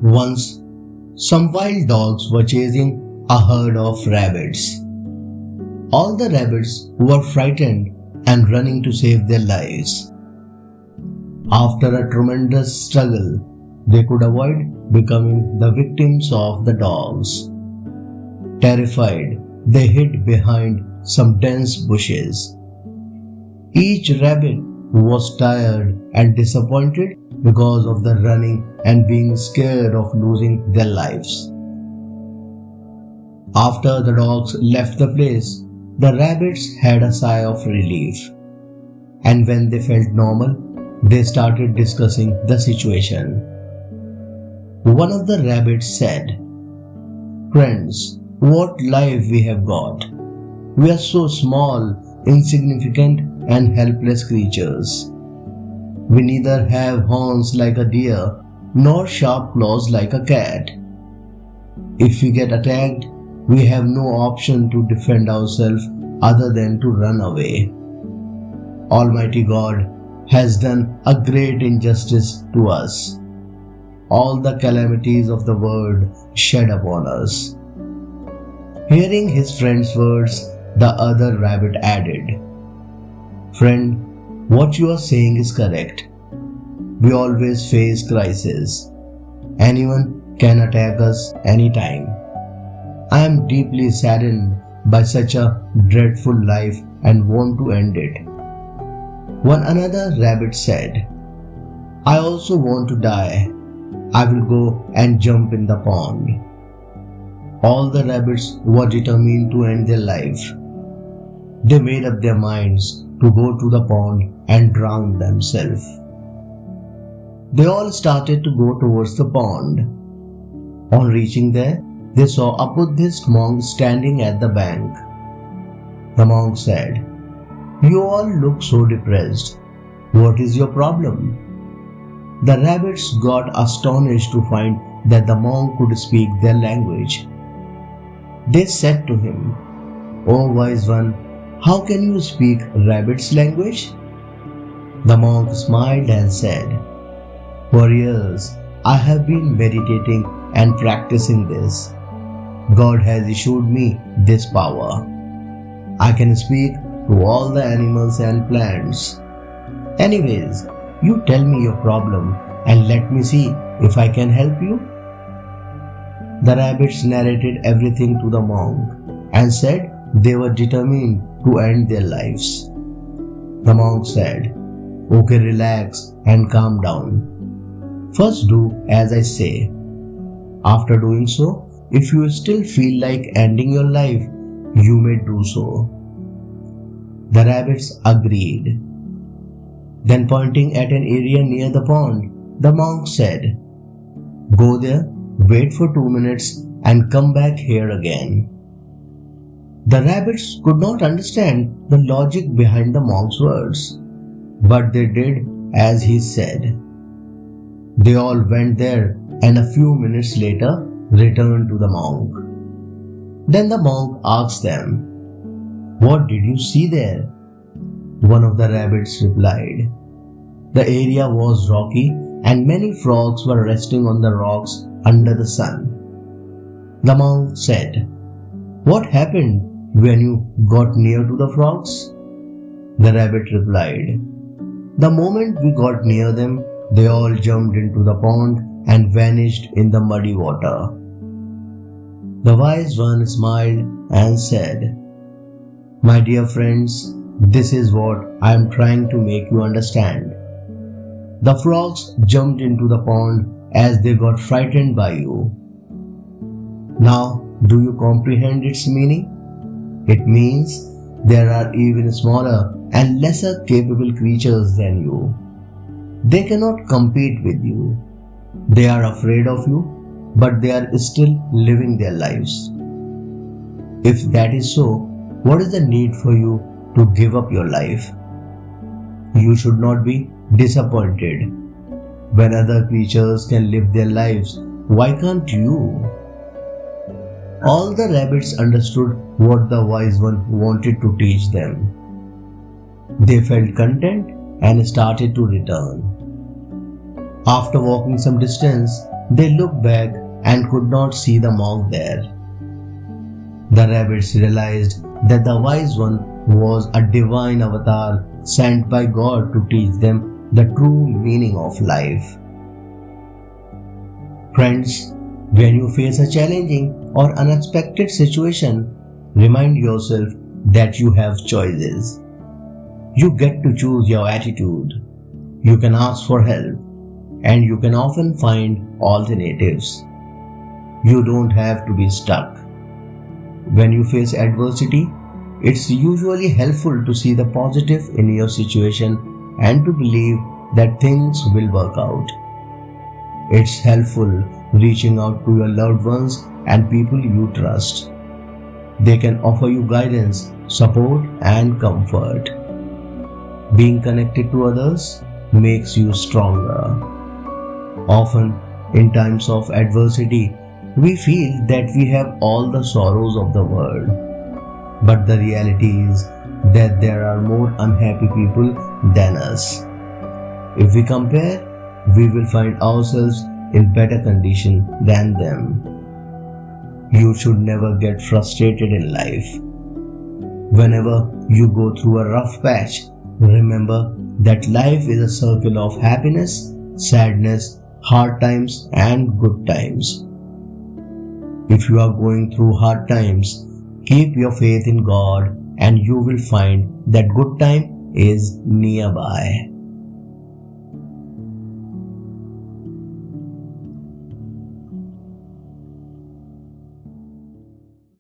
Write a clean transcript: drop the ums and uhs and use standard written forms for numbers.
Once, some wild dogs were chasing a herd of rabbits. All the rabbits were frightened and running to save their lives. After a tremendous struggle, they could avoid becoming the victims of the dogs. Terrified, they hid behind some dense bushes. Each rabbit was tired and disappointed because of the running and being scared of losing their lives. After the dogs left the place, the rabbits had a sigh of relief. And when they felt normal, they started discussing the situation. One of the rabbits said, "Friends, what life we have got. We are so small, insignificant and helpless creatures. We neither have horns like a deer nor sharp claws like a cat. If we get attacked, we have no option to defend ourselves other than to run away. Almighty God has done a great injustice to us. All the calamities of the world shed upon us." Hearing his friend's words, the other rabbit added, "Friend, what you are saying is correct. We always face crises. Anyone can attack us anytime. I am deeply saddened by such a dreadful life and want to end it." One another rabbit said, "I also want to die. I will go and jump in the pond." All the rabbits were determined to end their life. They made up their minds to go to the pond and drown themselves. They all started to go towards the pond. On reaching there, they saw a Buddhist monk standing at the bank. The monk said, "You all look so depressed. What is your problem?" The rabbits got astonished to find that the monk could speak their language. They said to him, "O wise one, how can you speak rabbit's language?" The monk smiled and said, "For years I have been meditating and practicing this. God has issued me this power. I can speak to all the animals and plants. Anyways, you tell me your problem and let me see if I can help you." The rabbits narrated everything to the monk and said they were determined to end their lives. The monk said, "Okay, relax and calm down. First do as I say. After doing so, if you still feel like ending your life, you may do so." The rabbits agreed. Then pointing at an area near the pond, the monk said, "Go there, wait for 2 minutes and come back here again." The rabbits could not understand the logic behind the monk's words, but they did as he said. They all went there and a few minutes later returned to the monk. Then the monk asked them, "What did you see there?" One of the rabbits replied, "The area was rocky and many frogs were resting on the rocks under the sun." The monk said, "What happened when you got near to the frogs?" The rabbit replied, "The moment we got near them, they all jumped into the pond and vanished in the muddy water." The wise one smiled and said, "My dear friends, this is what I am trying to make you understand. The frogs jumped into the pond as they got frightened by you. Now, do you comprehend its meaning? It means there are even smaller and lesser capable creatures than you. They cannot compete with you. They are afraid of you, but they are still living their lives. If that is so, what is the need for you to give up your life? You should not be disappointed. When other creatures can live their lives, why can't you?" All the rabbits understood what the wise one wanted to teach them. They felt content and started to return. After walking some distance, They looked back and could not see the monk there. The rabbits realized that the wise one was a divine avatar sent by God to teach them the true meaning of life. Friends, when you face a challenging or unexpected situation, remind yourself that you have choices. You get to choose your attitude. You can ask for help, and you can often find alternatives. You don't have to be stuck. When you face adversity, it's usually helpful to see the positive in your situation and to believe that things will work out. It's helpful reaching out to your loved ones and people you trust. They can offer you guidance, support, and comfort. Being connected to others makes you stronger. Often, in times of adversity, we feel that we have all the sorrows of the world. But the reality is that there are more unhappy people than us. If we compare, we will find ourselves in better condition than them. You should never get frustrated in life. Whenever you go through a rough patch, remember that life is a circle of happiness, sadness, hard times, and good times. If you are going through hard times, keep your faith in God and you will find that good time is nearby.